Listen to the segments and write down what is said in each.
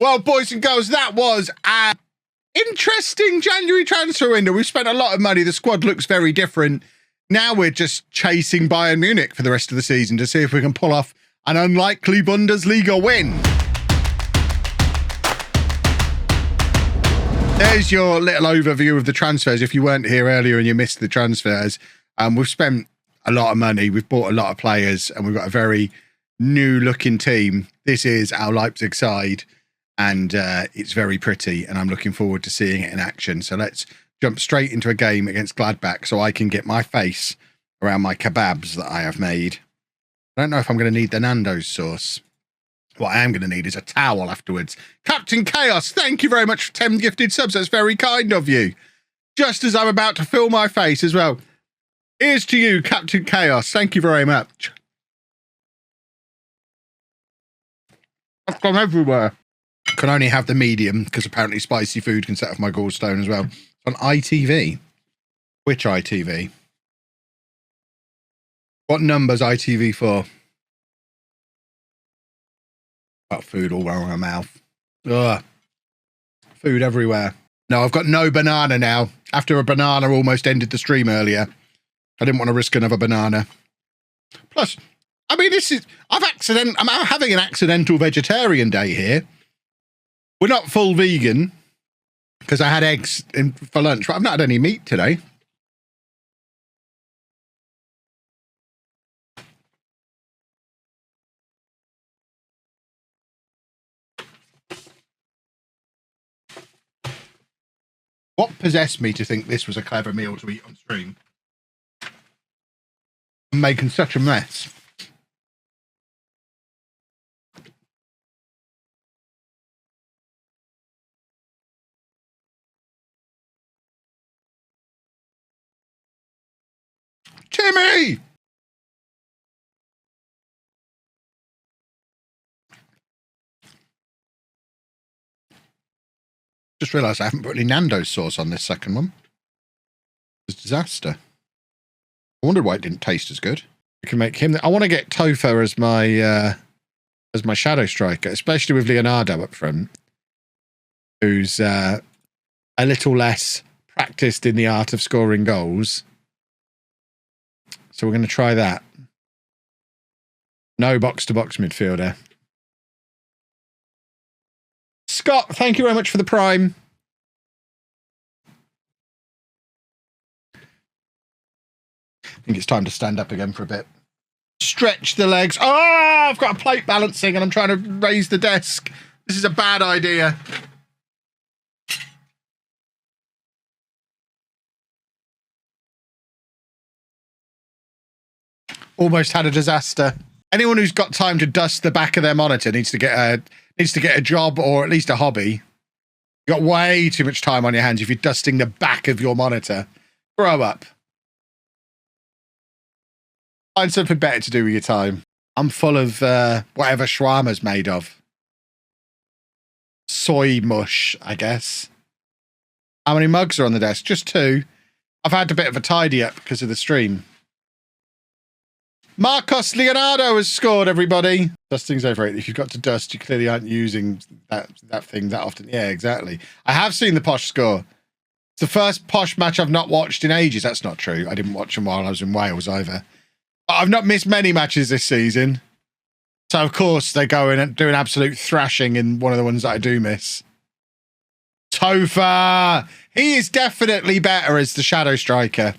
Well, boys and girls, that was an interesting January transfer window. We've spent a lot of money. The squad looks very different. Now we're just chasing Bayern Munich for the rest of the season to see if we can pull off an unlikely Bundesliga win. There's your little overview of the transfers. If you weren't here earlier and you missed the transfers, we've spent a lot of money. We've bought a lot of players and we've got a very new looking team. This is our Leipzig side. And it's very pretty, and I'm looking forward to seeing it in action. So let's jump straight into a game against Gladbach so I can get my face around my kebabs that I have made. I don't know if I'm going to need the Nando's sauce. What I am going to need is a towel afterwards. Captain Chaos, thank you very much for 10 gifted subs. That's very kind of you. Just as I'm about to fill my face as well. Here's to you, Captain Chaos. Thank you very much. I've gone everywhere. Can only have the medium because apparently spicy food can set off my gallstone as well. On ITV. Which ITV? What number's ITV for? Got food all around my mouth. Ugh. Food everywhere. No, I've got no banana now. After a banana almost ended the stream earlier. I didn't want to risk another banana. Plus, I mean, I'm having an accidental vegetarian day here. We're not full vegan because I had eggs for lunch, but I've not had any meat today. What possessed me to think this was a clever meal to eat on stream? I'm making such a mess. Timmy! Just realised I haven't put any Nando's sauce on this second one. It's a disaster. I wondered why it didn't taste as good. We can make him... I want to get Topher as my shadow striker, especially with Leonardo up front, who's a little less practiced in the art of scoring goals. So we're going to try that. No box-to-box midfielder. Scott, thank you very much for the prime. I think it's time to stand up again for a bit. Stretch the legs. Oh, I've got a plate balancing and I'm trying to raise the desk. This is a bad idea. Almost had a disaster. Anyone who's got time to dust the back of their monitor needs to get a job or at least a hobby. You've got way too much time on your hands if you're dusting the back of your monitor. Grow up. Find something better to do with your time. I'm full of whatever shawarma's made of. Soy mush, I guess. How many mugs are on the desk? Just 2. I've had a bit of a tidy up because of the stream. Marcos Leonardo has scored, everybody. Dusting's overrated. If you've got to dust, you clearly aren't using that thing that often. Yeah, exactly. I have seen the Posh score. It's the first Posh match I've not watched in ages. That's not true. I didn't watch them while I was in Wales either. But I've not missed many matches this season. So, of course, they go in and do an absolute thrashing in one of the ones that I do miss. Topher! He is definitely better as the shadow striker.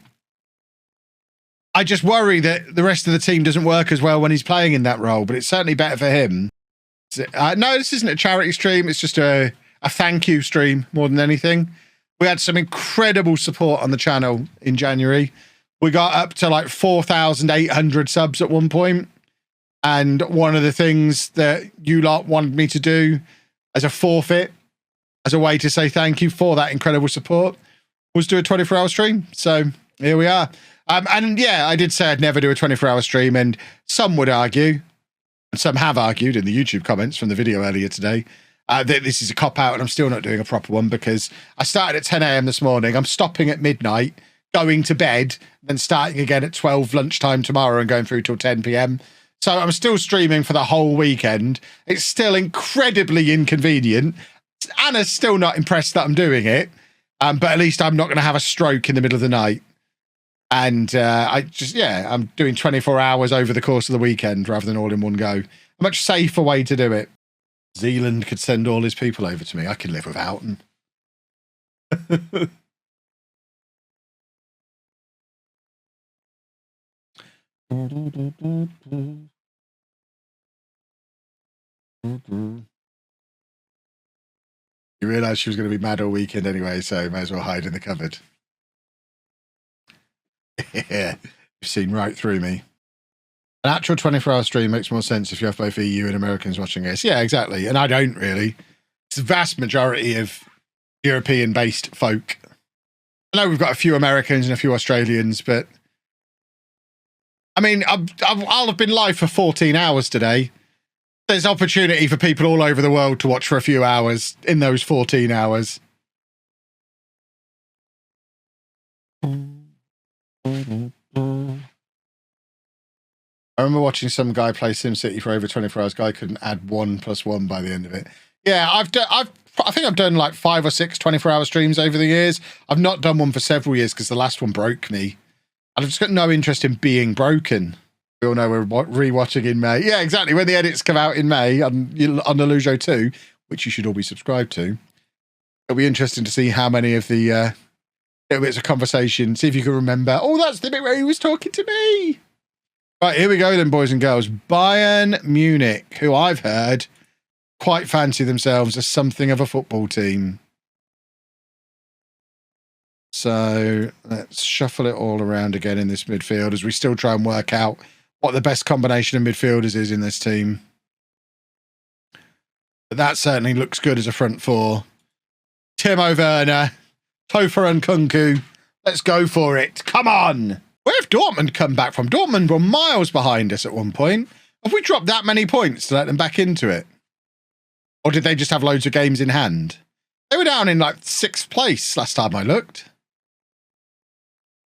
I just worry that the rest of the team doesn't work as well when he's playing in that role, but it's certainly better for him. No, this isn't a charity stream. It's just a thank you stream more than anything. We had some incredible support on the channel in January. We got up to like 4,800 subs at one point. And one of the things that you lot wanted me to do as a forfeit, as a way to say thank you for that incredible support, was do a 24-hour stream. So here we are. And yeah, I did say I'd never do a 24-hour stream, and some would argue, and some have argued in the YouTube comments from the video earlier today, that this is a cop-out and I'm still not doing a proper one because I started at 10 a.m. this morning. I'm stopping at midnight, going to bed, then starting again at 12 lunchtime tomorrow and going through till 10 p.m. So I'm still streaming for the whole weekend. It's still incredibly inconvenient. Anna's still not impressed that I'm doing it. But at least I'm not going to have a stroke in the middle of the night. And I'm doing 24 hours over the course of the weekend rather than all in one go. A much safer way to do it. Zealand could send all his people over to me. I can live without them. You realised she was going to be mad all weekend anyway, so may as well hide in the cupboard. Yeah, you've seen right through me. An actual 24-hour stream makes more sense if you have both EU and Americans watching this. Yeah, exactly. And I don't really. It's the vast majority of European-based folk. I know we've got a few Americans and a few Australians, but I mean, I'll have been live for 14 hours today. There's opportunity for people all over the world to watch for a few hours in those 14 hours. I remember watching some guy play SimCity for over 24 hours. Guy couldn't add 1 + 1 by the end of it. Yeah, I think I've done like 5 or 6 24-hour streams over the years. I've not done one for several years because the last one broke me. I've just got no interest in being broken. We all know we're rewatching in May. Yeah, exactly. When the edits come out in May on LOLLUJO 2, which you should all be subscribed to, it'll be interesting to see how many of the little bits of conversation, see if you can remember. Oh, that's the bit where he was talking to me. Right, here we go then, boys and girls. Bayern Munich, who I've heard quite fancy themselves as something of a football team. So let's shuffle it all around again in this midfield as we still try and work out what the best combination of midfielders is in this team. But that certainly looks good as a front four. Timo Werner, Topher Nkunku. Let's go for it. Come on. Where have Dortmund come back from? Dortmund were miles behind us at one point. Have we dropped that many points to let them back into it? Or did they just have loads of games in hand? They were down in like 6th place last time I looked.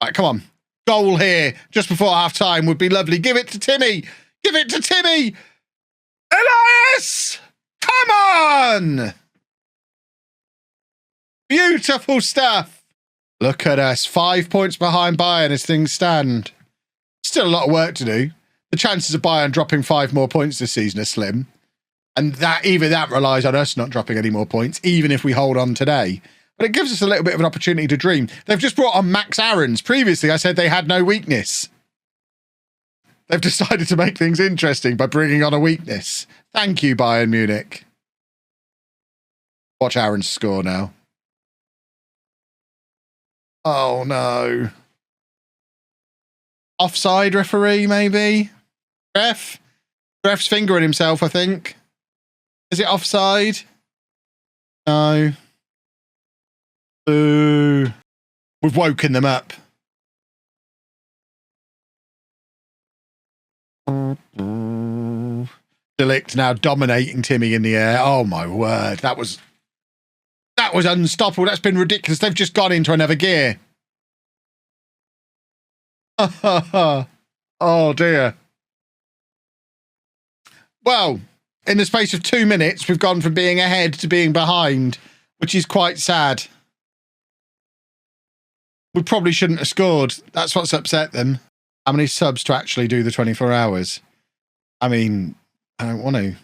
Right, come on. Goal here just before half time would be lovely. Give it to Timmy. Give it to Timmy. Elias! Come on! Beautiful stuff. Look at us. 5 points behind Bayern as things stand. Still a lot of work to do. The chances of Bayern dropping 5 more points this season are slim. And that relies on us not dropping any more points, even if we hold on today. But it gives us a little bit of an opportunity to dream. They've just brought on Max Aarons. Previously, I said they had no weakness. They've decided to make things interesting by bringing on a weakness. Thank you, Bayern Munich. Watch Aarons score now. Oh, no. Offside referee, maybe? Ref's fingering himself, I think. Is it offside? No. Boo. We've woken them up. Delict now dominating Timmy in the air. Oh, my word. That was unstoppable. That's been ridiculous. They've just gone into another gear. Oh, dear. Well, in the space of 2 minutes, we've gone from being ahead to being behind, which is quite sad. We probably shouldn't have scored. That's what's upset them. How many subs to actually do the 24 hours? I mean, I don't want to.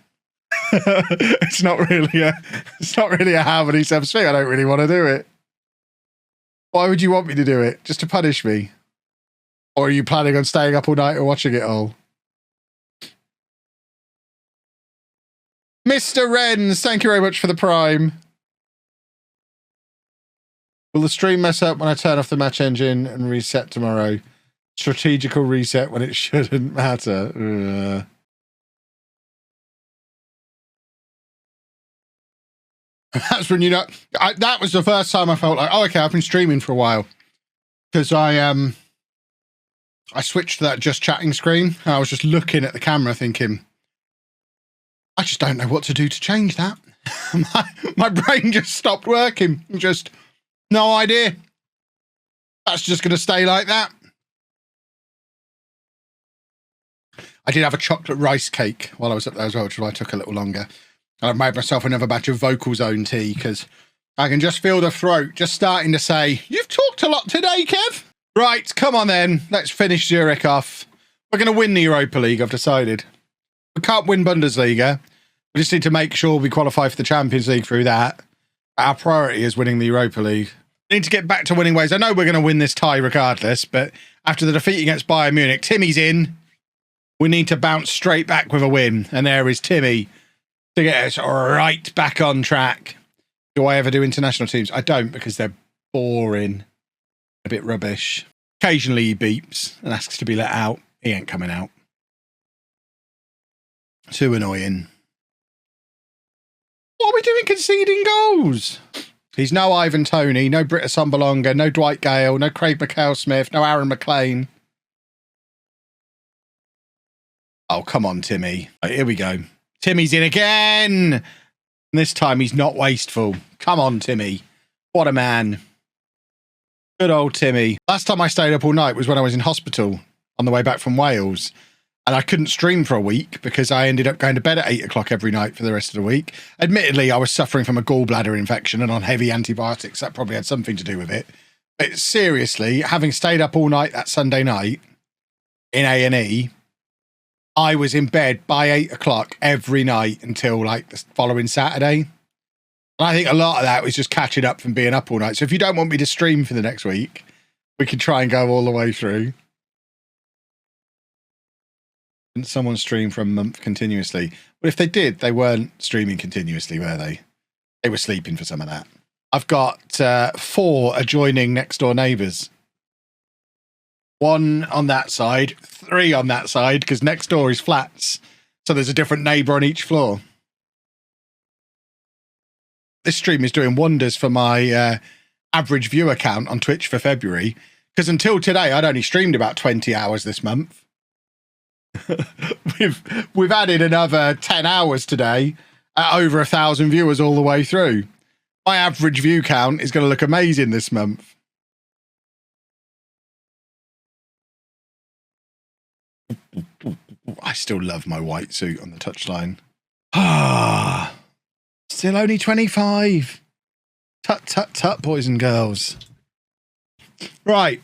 It's not really a how many subs thing. I don't really want to do it. Why would you want me to do it? Just to punish me? Or are you planning on staying up all night and watching it all? Mr. Renz, thank you very much for the prime. Will the stream mess up when I turn off the match engine and reset tomorrow? Strategical reset when it shouldn't matter. That's when that was the first time I felt like, oh, okay, I've been streaming for a while. Because I switched to that just chatting screen. And I was just looking at the camera thinking, I just don't know what to do to change that. my brain just stopped working. Just no idea. That's just going to stay like that. I did have a chocolate rice cake while I was up there as well, which is why I took a little longer. And I've made myself another batch of Vocal Zone tea because I can just feel the throat just starting to say, "You've talked a lot today, Kev." Right, come on then. Let's finish Zurich off. We're going to win the Europa League, I've decided. We can't win Bundesliga. We just need to make sure we qualify for the Champions League through that. Our priority is winning the Europa League. We need to get back to winning ways. I know we're going to win this tie regardless, but after the defeat against Bayern Munich, Timmy's in. We need to bounce straight back with a win. And there is Timmy to get us right back on track. Do I ever do international teams? I don't, because they're boring. A bit rubbish. Occasionally he beeps and asks to be let out. He ain't coming out. Too annoying. What are we doing conceding goals? He's no Ivan Toney, no Britta Sombalonga, no Dwight Gale, no Craig McHale-Smith, no Aaron McLean. Oh, come on, Timmy. Right, here we go. Timmy's in again. This time he's not wasteful. Come on, Timmy. What a man. Good old Timmy. Last time I stayed up all night was when I was in hospital on the way back from Wales. And I couldn't stream for a week because I ended up going to bed at 8 o'clock every night for the rest of the week. Admittedly, I was suffering from a gallbladder infection and on heavy antibiotics. That probably had something to do with it. But seriously, having stayed up all night that Sunday night in A&E, I was in bed by 8 o'clock every night until like the following Saturday. And I think a lot of that was just catching up from being up all night. So if you don't want me to stream for the next week, we can try and go all the way through. Didn't someone stream for a month continuously? But if they did, they weren't streaming continuously, were they? They were sleeping for some of that. I've got 4 adjoining next door neighbours. 1 on that side, 3 on that side, because next door is flats. So there's a different neighbour on each floor. This stream is doing wonders for my average viewer count on Twitch for February, because until today, I'd only streamed about 20 hours this month. We've added another 10 hours today at over 1,000 viewers all the way through. My average view count is going to look amazing this month. I still love my white suit on the touchline. Ah, still only 25. Tut, tut, tut, boys and girls. Right,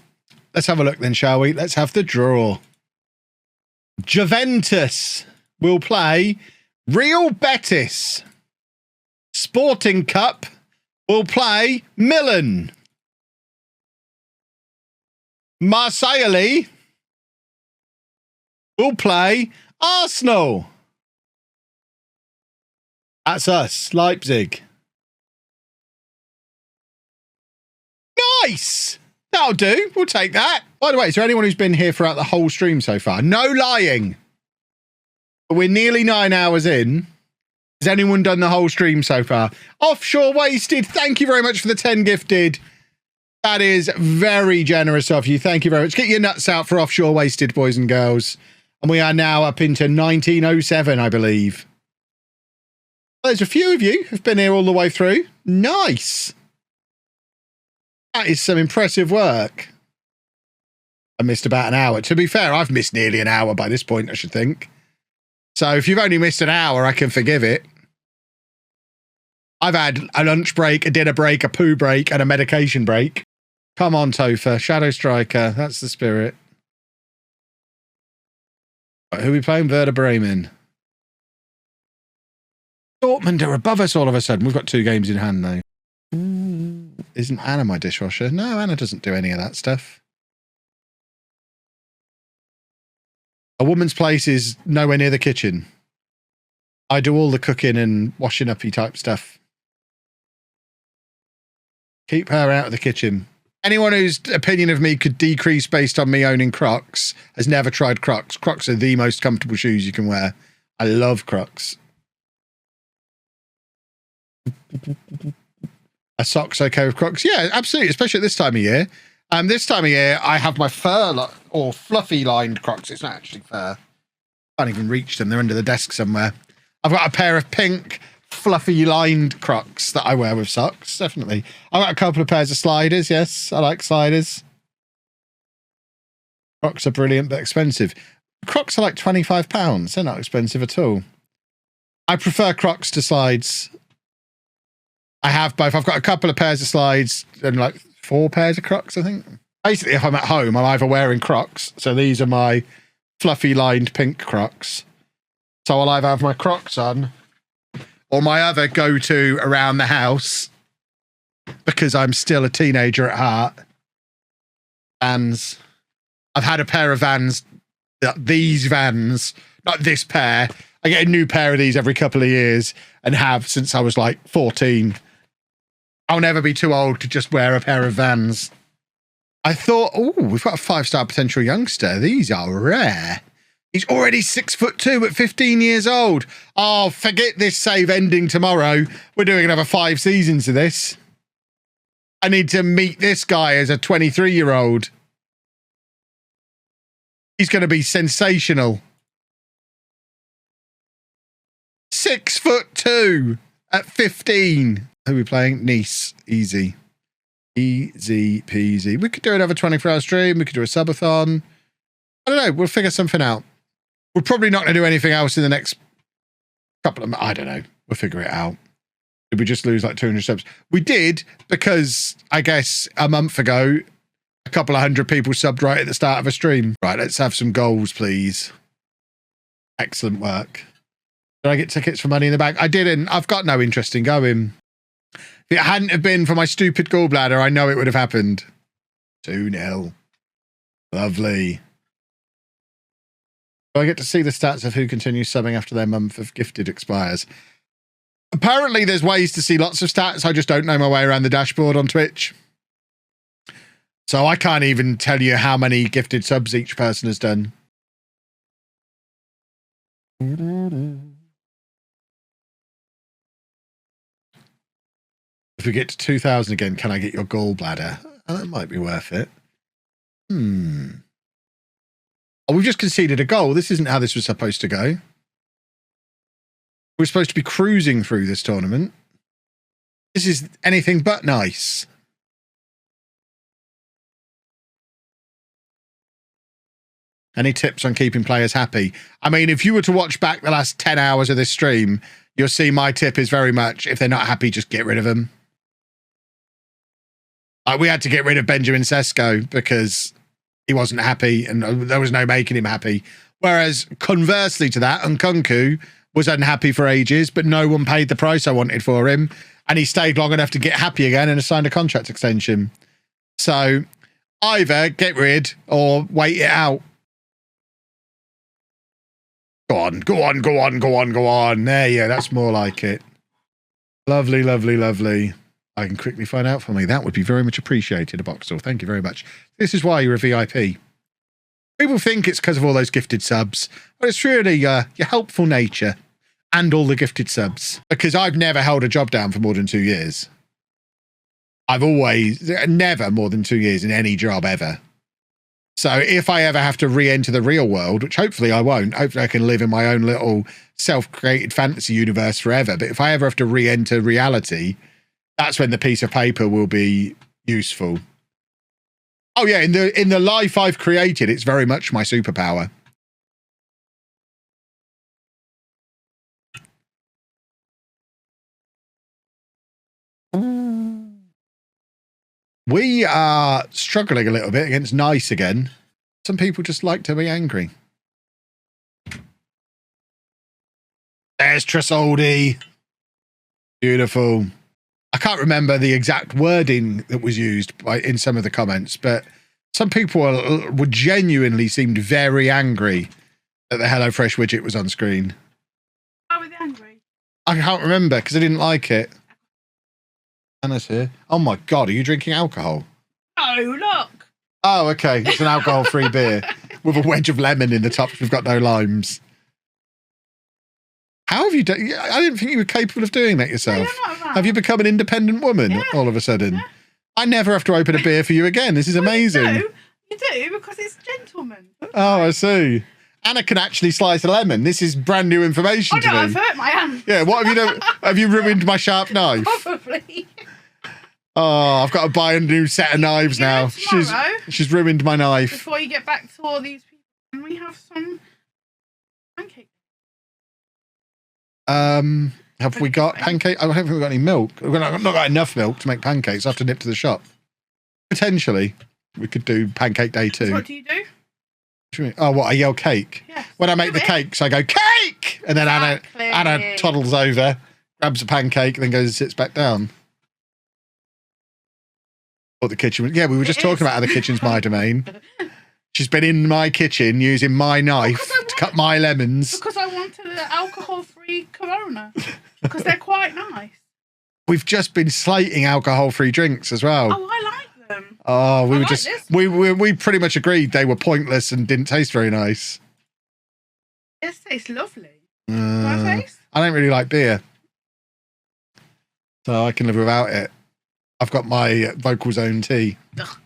let's have a look then, shall we? Let's have the draw. Juventus will play Real Betis. Sporting Cup will play Milan. Marseille will play Arsenal. That's us, Leipzig. Nice! That'll do. We'll take that. By the way, is there anyone who's been here throughout the whole stream so far? No lying. We're nearly 9 hours in. Has anyone done the whole stream so far? Offshore Wasted, thank you very much for the 10 gifted. That is very generous of you. Thank you very much. Get your nuts out for Offshore Wasted, boys and girls. And we are now up into 1907, I believe. There's a few of you who've been here all the way through. Nice. That is some impressive work. I missed about an hour. To be fair, I've missed nearly an hour by this point, I should think. So if you've only missed an hour, I can forgive it. I've had a lunch break, a dinner break, a poo break, and a medication break. Come on, Topher. Shadow Striker. That's the spirit. Right, who are we playing? Werder Bremen. Dortmund are above us all of a sudden. We've got 2 games in hand, though. Isn't Anna my dishwasher? No, Anna doesn't do any of that stuff. A woman's place is nowhere near the kitchen. I do all the cooking and washing uppy type stuff. Keep her out of the kitchen. Anyone whose opinion of me could decrease based on me owning Crocs has never tried Crocs. Crocs are the most comfortable shoes you can wear. I love Crocs. Are socks okay with Crocs? Yeah, absolutely, especially at this time of year. This time of year, I have my fur or fluffy lined Crocs. It's not actually fur. Can't even reach them. They're under the desk somewhere. I've got a pair of pink fluffy lined Crocs that I wear with socks, definitely. I've got a couple of pairs of sliders. Yes, I like sliders. Crocs are brilliant but expensive. Crocs are like £25. They're not expensive at all. I prefer Crocs to slides. I have both. I've got a couple of pairs of slides and like 4 pairs of Crocs, I think. Basically, if I'm at home, I'm either wearing Crocs. So these are my fluffy lined pink Crocs. So I'll either have my Crocs on or my other go-to around the house, because I'm still a teenager at heart, Vans. I've had a pair of Vans, these Vans, not this pair. I get a new pair of these every couple of years and have since I was like 14. I'll never be too old to just wear a pair of Vans. I thought, oh, we've got a 5-star potential youngster. These are rare. He's already 6'2" at 15 years old. Oh, forget this save ending tomorrow. We're doing another 5 seasons of this. I need to meet this guy as a 23-year-old. He's going to be sensational. 6'2" at 15. Who are we playing? Nice. Easy. Easy peasy. We could do another 24-hour stream. We could do a subathon. I don't know. We'll figure something out. We're probably not going to do anything else in the next couple of months. I don't know. We'll figure it out. Did we just lose like 200 subs? We did, because I guess a month ago, a couple of 100 people subbed right at the start of a stream. Right, let's have some goals, please. Excellent work. Did I get tickets for Money in the Bank? I didn't. I've got no interest in going. If it hadn't have been for my stupid gallbladder, I know it would have happened. 2-0. Lovely. Do I get to see the stats of who continues subbing after their month of gifted expires? Apparently, there's ways to see lots of stats. I just don't know my way around the dashboard on Twitch. So I can't even tell you how many gifted subs each person has done. If we get to 2,000 again, can I get your gallbladder? Oh, that might be worth it. Oh, we've just conceded a goal. This isn't how this was supposed to go. We're supposed to be cruising through this tournament. This is anything but nice. Any tips on keeping players happy? I mean, if you were to watch back the last 10 hours of this stream, you'll see my tip is very much, if they're not happy, just get rid of them. We had to get rid of Benjamin Sesko because he wasn't happy and there was no making him happy. Whereas conversely to that, Nkunku was unhappy for ages, but no one paid the price I wanted for him. And he stayed long enough to get happy again and signed a contract extension. So either get rid or wait it out. Go on, go on, go on, go on, go on. There, yeah, that's more like it. Lovely, lovely, lovely. I can quickly find out for me. That would be very much appreciated, a box store. Thank you very much. This is why you're a VIP. People think it's because of all those gifted subs, but it's really your helpful nature and all the gifted subs. Because I've never held a job down for more than 2 years. I've always, never more than 2 years in any job ever. So if I ever have to re-enter the real world, which hopefully I won't, hopefully I can live in my own little self-created fantasy universe forever. But if I ever have to re-enter reality, that's when the piece of paper will be useful. Oh yeah, in the life I've created, it's very much my superpower. We are struggling a little bit against Nice again. Some people just like to be angry. There's Tresoldi. Beautiful. I can't remember the exact wording that was used in some of the comments, but some people would genuinely seemed very angry that the HelloFresh widget was on screen. Why were they angry? I can't remember because I didn't like it. Anna's here. Oh my God, are you drinking alcohol? Oh, look. Oh, okay. It's an alcohol-free beer with a wedge of lemon in the top. We've got no limes. How have you done? I didn't think you were capable of doing that yourself. Yeah, have you become an independent woman all of a sudden? Yeah. I never have to open a beer for you again. This is amazing. You do because it's gentleman. Oh, I see. Anna can actually slice a lemon. This is brand new information to me. I've hurt my hand. Yeah, what have you done? Have you ruined my sharp knife? Probably. Oh, I've got to buy a new set of knives now. She's ruined my knife. Before you get back to all these people, can we have some Have we got pancake? I don't think we've got any milk. We've not got enough milk to make pancakes. I have to nip to the shop. Potentially, we could do pancake day 2. What do you do? What do you mean? Oh, what? I yell cake. Yeah. When I make the cakes, I go cake, and then Anna toddles over, grabs a pancake, and then goes and sits back down. Or the kitchen. Yeah, we were just talking about how the kitchen's my domain. She's been in my kitchen using my knife to cut my lemons. Because I wanted an alcohol-free Corona. Because they're quite nice. We've just been slating alcohol-free drinks as well. Oh, I like them. Oh, we pretty much agreed they were pointless and didn't taste very nice. This tastes lovely. I taste? I don't really like beer, so I can live without it. I've got my Vocal Zone tea. Oh,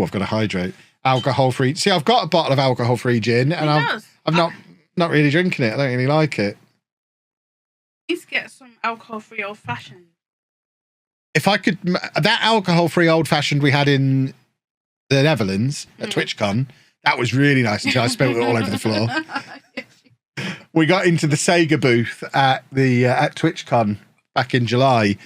I've got to hydrate. Alcohol-free. See, I've got a bottle of alcohol-free gin, and I'm not really drinking it. I don't really like it. You need to get some alcohol-free old-fashioned. If I could, that alcohol-free old-fashioned we had in the Netherlands at TwitchCon, that was really nice until I spilled it all over the floor. We got into the Sega booth at TwitchCon back in July,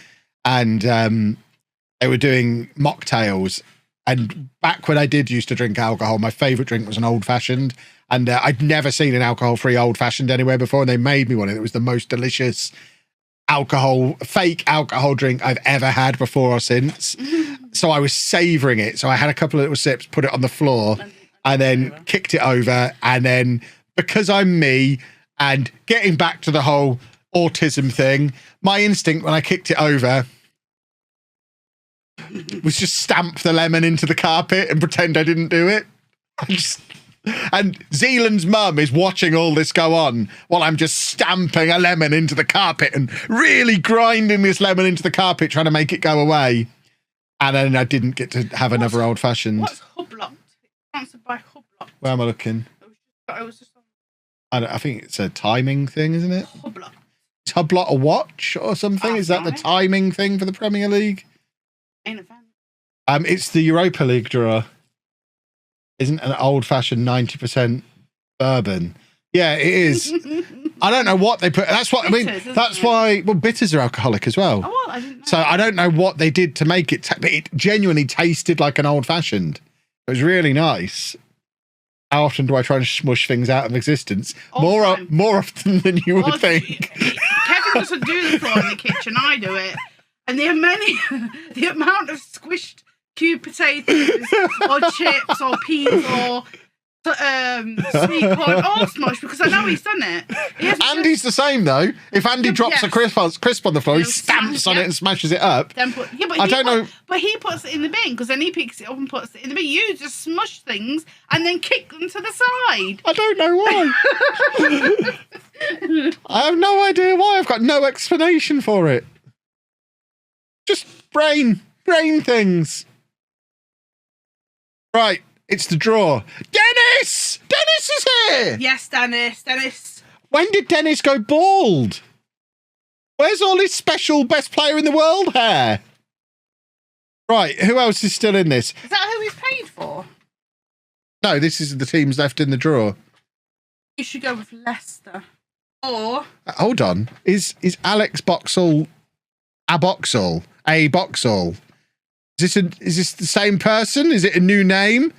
and they were doing mocktails. And back when I did used to drink alcohol, my favourite drink was an old-fashioned. And I'd never seen an alcohol-free old-fashioned anywhere before, and they made me one. And it was the most delicious fake alcohol drink I've ever had before or since. So I was savouring it. So I had a couple of little sips, put it on the floor, and then kicked it over. And then, because I'm me, and getting back to the whole autism thing, my instinct when I kicked it over was just stamp the lemon into the carpet and pretend I didn't do it. And Zealand's mum is watching all this go on while I'm just stamping a lemon into the carpet and really grinding this lemon into the carpet, trying to make it go away. And then I didn't get to have another old-fashioned. What's Hublocked? It's sponsored by Hublocked. Where am I looking? I think it's a timing thing, isn't it? Hublocked. Is Hublot a watch or something? Is that the timing thing for the Premier League? Ain't a fan. It's the Europa League draw. Isn't an old-fashioned 90% bourbon? Yeah, it is. I don't know what they put. That's what bitters, I mean. That's why. Well, bitters are alcoholic as well. Oh, well, I didn't know. So I don't know what they did to make it. But it genuinely tasted like an old-fashioned. It was really nice. How often do I try and smush things out of existence? More often than you would think. Kevin doesn't do the floor in the kitchen. I do it. And the amount of squished cube potatoes or chips or peas or sweet corn all smushed, because I know he's done it. Andy's the same though. If Andy drops a crisp on the floor, he stamps on it and smashes it up. But he puts it in the bin, because then he picks it up and puts it in the bin. You just smush things and then kick them to the side. I don't know why. I have no idea why. I've got no explanation for it. Just brain things. Right, it's the draw. Dennis! Dennis is here! Yes, Dennis. When did Dennis go bald? Where's all his special best player in the world hair? Right, who else is still in this? Is that who he's paid for? No, this is the teams left in the draw. You should go with Leicester. Or... Hold on. Is Alex Boxall a Boxall? A Boxall? Is this the same person? Is it a new name?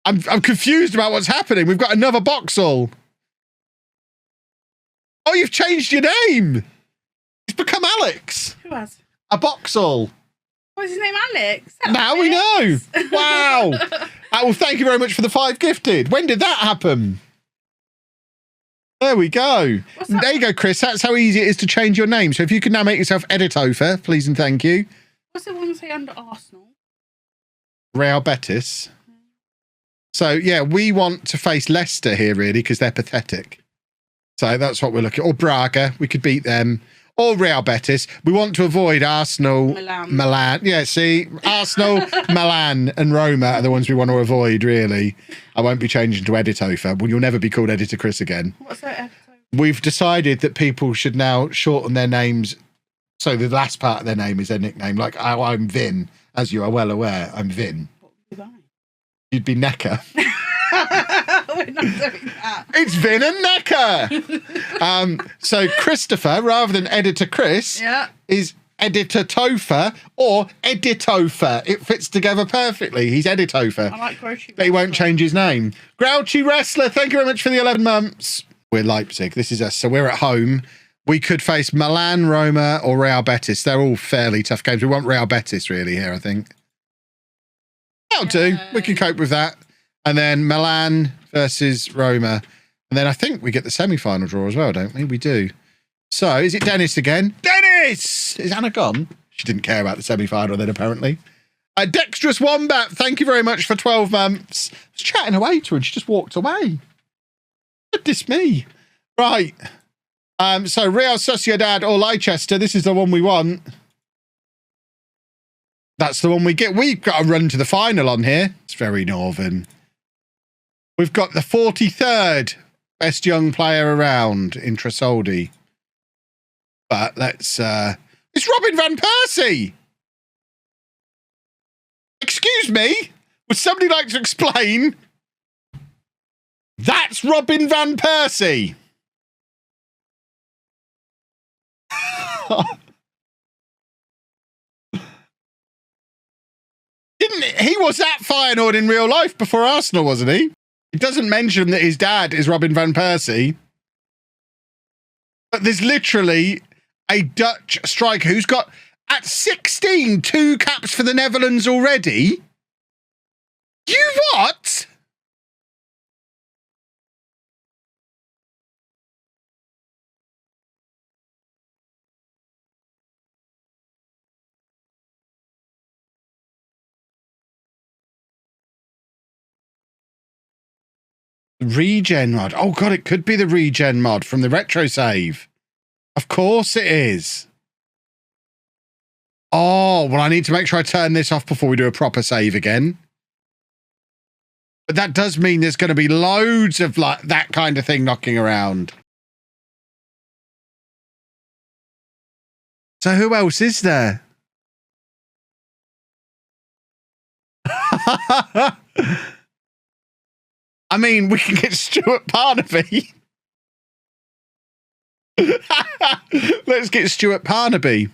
I'm confused about what's happening. We've got another Boxall. Oh, you've changed your name. It's become Alex. Who has? A Boxall. What's his name, Alex? Now we know. Wow. Well, thank you very much for the 5 gifted. When did that happen? There we go. There you go, Chris. That's how easy it is to change your name. So if you can now make yourself Editofer, please and thank you. What's the one say under Arsenal? Real Betis. So, yeah, we want to face Leicester here, really, because they're pathetic. So that's what we're looking at. Or Braga. We could beat them. Or Real Betis. We want to avoid Arsenal, Milan. Yeah, see, Arsenal, Milan and Roma are the ones we want to avoid, really. I won't be changing to Editofer. Well, you'll never be called Editor Chris again. What's that? We've decided that people should now shorten their names, so the last part of their name is their nickname. Like, I'm Vin, as you are well aware. I'm Vin. What would you buy? You'd be Necker. we're not doing that. It's Vin and Necker. So Christopher, rather than Editor Chris, is Editor Topher or Editofer. It fits together perfectly. He's Editofer. I like Grouchy. But he won't change his name. Grouchy Wrestler, thank you very much for the 11 months. We're Leipzig. This is us. So we're at home. We could face Milan, Roma, or Real Betis. They're all fairly tough games. We want Real Betis really here, I think. That'll do. We can cope with that. And then Milan versus Roma. And then I think we get the semi-final draw as well, don't we? We do. So is it Dennis again? Dennis! Is Anna gone? She didn't care about the semi-final then, apparently. Dexterous Wombat, thank you very much for 12 months. I was chatting away to her and she just walked away. Goodness me. Right. So Real Sociedad or Leicester, this is the one we want. That's the one we get. We've got to run to the final on here. It's very northern. We've got the 43rd best young player around in Trasoldi. But let's... it's Robin Van Persie! Excuse me? Would somebody like to explain? That's Robin Van Persie! He was at Feyenoord in real life before Arsenal, wasn't he? It doesn't mention that his dad is Robin Van Persie. But there's literally a Dutch striker who's got, at 16, 2 caps for the Netherlands already. You what? Regen mod. Oh, God, it could be the regen mod from the retro save. Of course it is. Oh, well, I need to make sure I turn this off before we do a proper save again. But that does mean there's going to be loads of like that kind of thing knocking around. So who else is there? I mean, we can get Stuart Parnaby. Let's get Stuart Parnaby.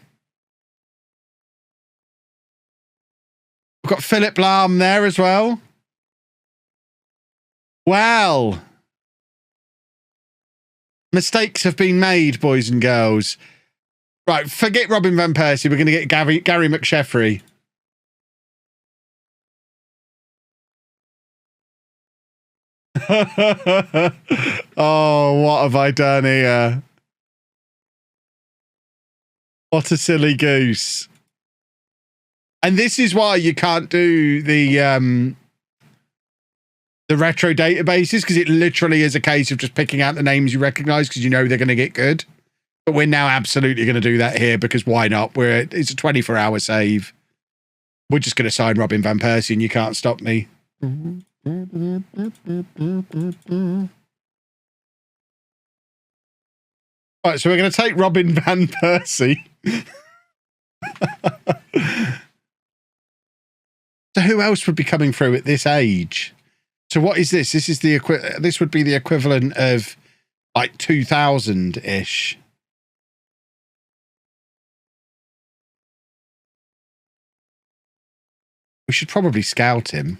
We've got Philip Lahm there as well. Well, mistakes have been made, boys and girls. Right, forget Robin Van Persie. We're going to get Gary McSheffrey. Oh, what have I done here? What a silly goose. And this is why you can't do the retro databases, because it literally is a case of just picking out the names you recognize because you know they're going to get good. But we're now absolutely going to do that here because why not? It's a 24-hour save. We're just going to sign Robin Van Persie and you can't stop me. Right, so we're going to take Robin Van Persie. So who else would be coming through at this age? So what is this? This is this would be the equivalent of like 2000-ish. We should probably scout him.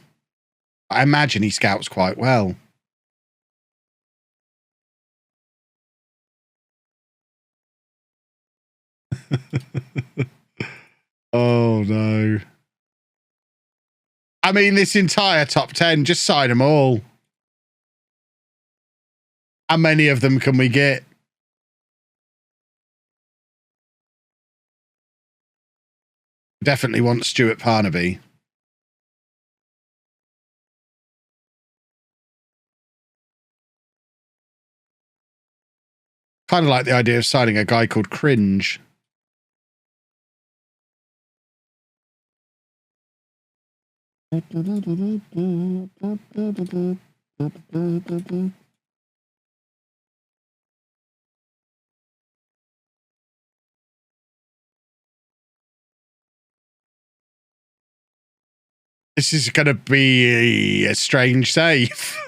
I imagine he scouts quite well. Oh, no. I mean, this entire top 10, just sign them all. How many of them can we get? Definitely want Stuart Parnaby. Kind of like the idea of signing a guy called Cringe. This is going to be a strange save.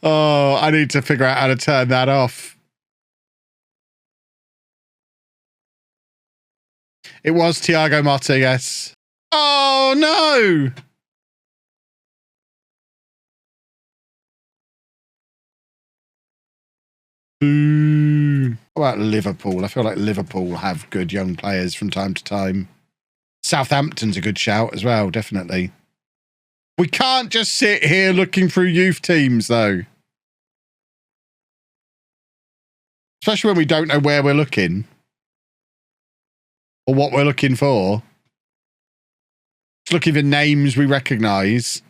Oh, I need to figure out how to turn that off. It was Thiago Motta, yes. Oh, no. What about Liverpool? I feel like Liverpool have good young players from time to time. Southampton's a good shout as well, definitely. We can't just sit here looking through youth teams, though. Especially when we don't know where we're looking. Or what we're looking for. Just looking for names we recognise.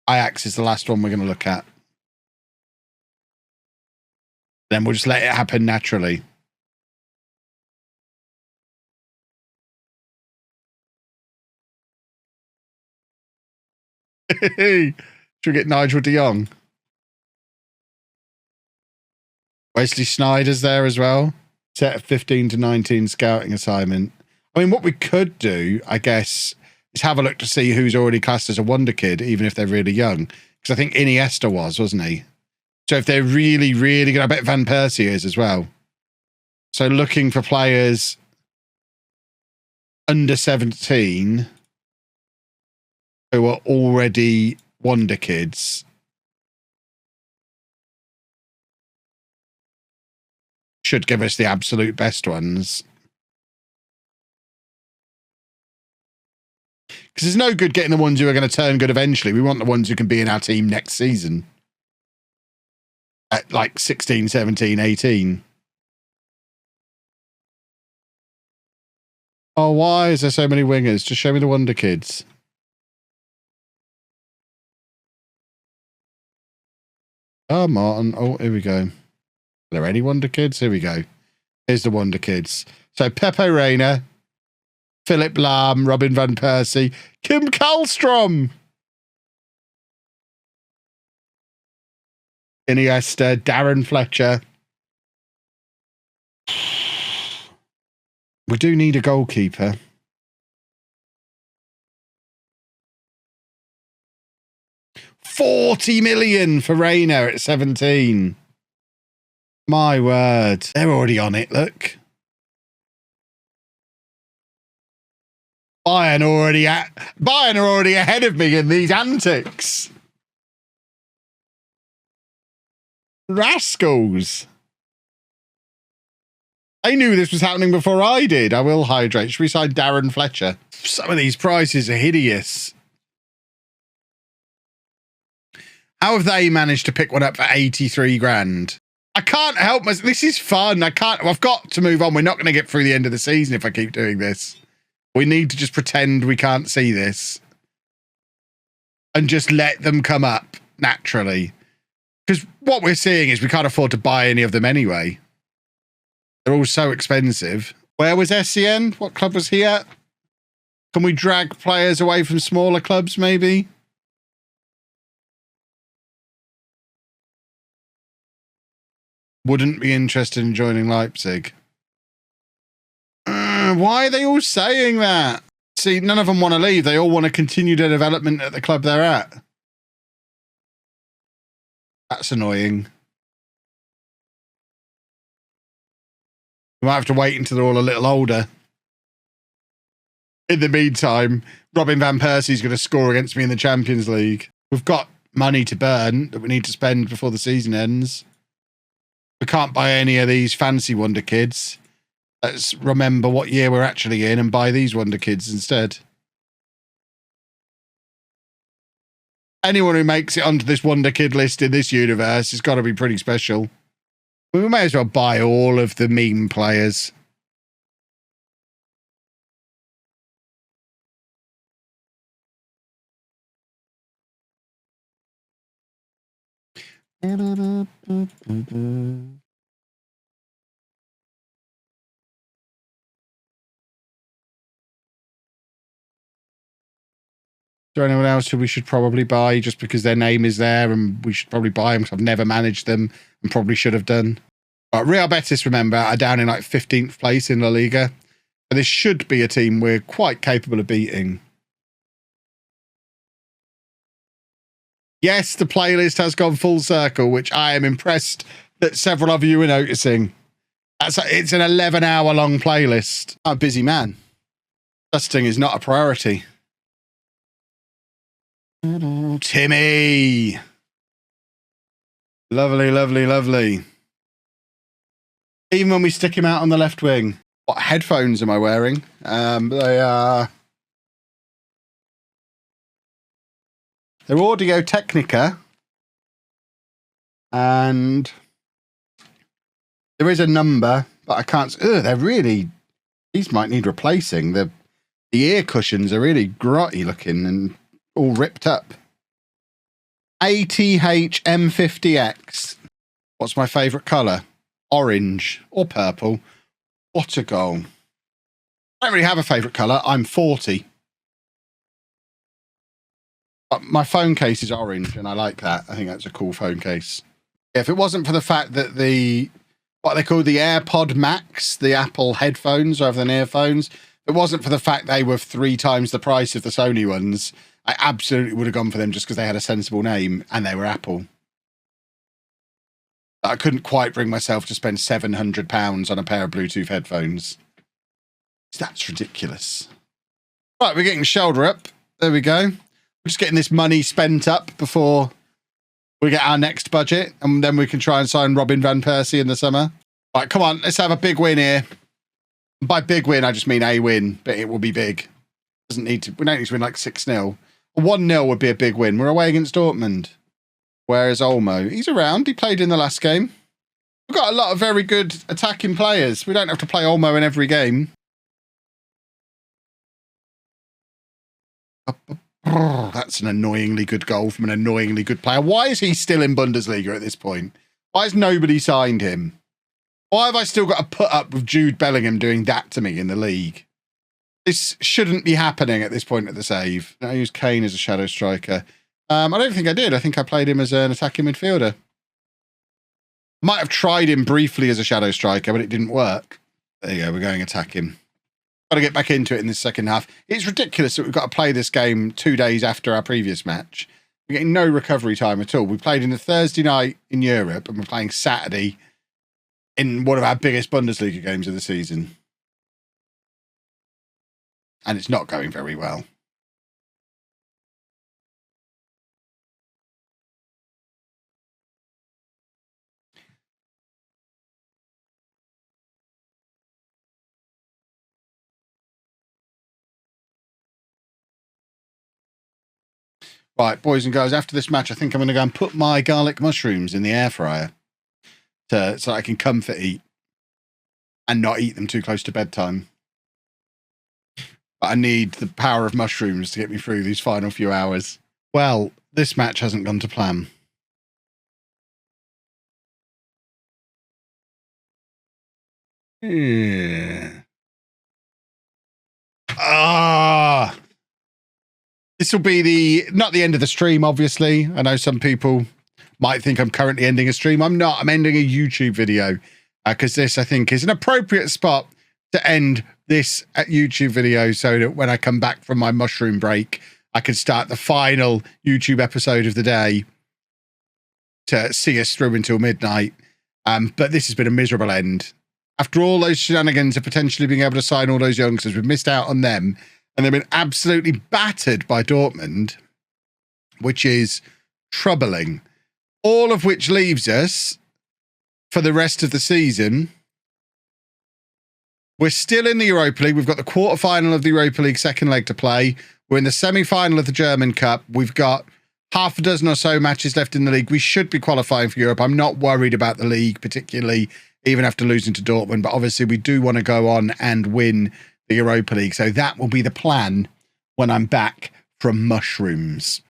Ajax is the last one we're going to look at. Then we'll just let it happen naturally. Should we get Nigel de Jong? Wesley Sneijder's there as well. Set a 15 to 19 scouting assignment. I mean, what we could do, I guess, is have a look to see who's already classed as a wonder kid, even if they're really young. Because I think Iniesta wasn't he? So if they're really, really good, I bet Van Persie is as well. So looking for players under 17 who are already wonder kids. Should give us the absolute best ones. Because there's no good getting the ones who are going to turn good eventually. We want the ones who can be in our team next season. At like 16, 17, 18. Oh, why is there so many wingers? Just show me the wonder kids. Oh, Martin. Oh, here we go. Are there any wonder kids? Here we go. Here's the wonder kids. So Pepe Reina, Philip Lahm, Robin van Persie, Kim Kallstrom, Iniesta, Darren Fletcher. We do need a goalkeeper. $40 million for Reina at 17. My word. They're already on it, look. Bayern are already ahead of me in these antics. Rascals. I knew this was happening before I did. I will hydrate. Should we sign Darren Fletcher? Some of these prices are hideous. How have they managed to pick one up for 83 grand? I can't help myself. This is fun. I've got to move on. We're not going to get through the end of the season if I keep doing this. We need to just pretend we can't see this. And just let them come up naturally. Because what we're seeing is we can't afford to buy any of them anyway. They're all so expensive. Where was SCN? What club was he at? Can we drag players away from smaller clubs, maybe? Wouldn't be interested in joining Leipzig. Why are they all saying that? See, none of them want to leave. They all want to continue their development at the club they're at. That's annoying. We might have to wait until they're all a little older. In the meantime, Robin van Persie's going to score against me in the Champions League. We've got money to burn that we need to spend before the season ends. We can't buy any of these fancy wonder kids. Let's remember what year we're actually in and buy these wonder kids instead. Anyone who makes it onto this wonder kid list in this universe has got to be pretty special. We may as well buy all of the meme players. Is there anyone else who we should probably buy just because their name is there and we should probably buy them because I've never managed them and probably should have done? But Real Betis, remember, are down in like 15th place in La Liga. But this should be a team we're quite capable of beating. Yes, the playlist has gone full circle, which I am impressed that several of you are noticing. It's an 11-hour-long playlist. I'm a busy man. Dusting is not a priority. Timmy. Lovely, lovely, lovely. Even when we stick him out on the left wing. What headphones am I wearing? They are... They're Audio Technica. And there is a number, but I can't... they're really... These might need replacing. The ear cushions are really grotty looking and all ripped up. ATH M50X. What's my favourite colour? Orange or purple. What a goal. I don't really have a favourite colour. I'm 40. But my phone case is orange and I like that. I think that's a cool phone case. If it wasn't for the fact that what they call the AirPod Max, the Apple headphones rather than earphones, if it wasn't for the fact they were 3 times the price of the Sony ones, I absolutely would have gone for them just because they had a sensible name and they were Apple. I couldn't quite bring myself to spend £700 on a pair of Bluetooth headphones. That's ridiculous. Right, we're getting shoulder up. There we go. We're just getting this money spent up before we get our next budget, and then we can try and sign Robin van Persie in the summer. Right, come on, let's have a big win here. By big win, I just mean a win, but it will be big. We don't need to win like 6-0. 1-0 would be a big win. We're away against Dortmund. Where is Olmo? He's around. He played in the last game. We've got a lot of very good attacking players. We don't have to play Olmo in every game. That's an annoyingly good goal from an annoyingly good player. Why is he still in Bundesliga at this point? Why has nobody signed him? Why have I still got to put up with Jude Bellingham doing that to me in the league? This shouldn't be happening at this point at the save. I used Kane as a shadow striker. I don't think I did. I think I played him as an attacking midfielder. Might have tried him briefly as a shadow striker, but it didn't work. There you go. We're going attacking. Got to get back into it in the second half. It's ridiculous that we've got to play this game 2 days after our previous match. We're getting no recovery time at all. We played in the Thursday night in Europe, and we're playing Saturday in one of our biggest Bundesliga games of the season. And it's not going very well. Right, boys and girls, after this match, I think I'm going to go and put my garlic mushrooms in the air fryer so I can comfort eat and not eat them too close to bedtime. But I need the power of mushrooms to get me through these final few hours. Well, this match hasn't gone to plan. Yeah. This will be not the end of the stream, obviously. I know some people might think I'm currently ending a stream. I'm not. I'm ending a YouTube video because this, I think, is an appropriate spot to end this YouTube video so that when I come back from my mushroom break, I can start the final YouTube episode of the day to see us through until midnight. But this has been a miserable end. After all those shenanigans of potentially being able to sign all those youngsters, we've missed out on them. And they've been absolutely battered by Dortmund, which is troubling. All of which leaves us for the rest of the season. We're still in the Europa League. We've got the quarterfinal of the Europa League second leg to play. We're in the semi-final of the German Cup. We've got half a dozen or so matches left in the league. We should be qualifying for Europe. I'm not worried about the league, particularly even after losing to Dortmund. But obviously we do want to go on and win the Europa League. So that will be the plan when I'm back from mushrooms.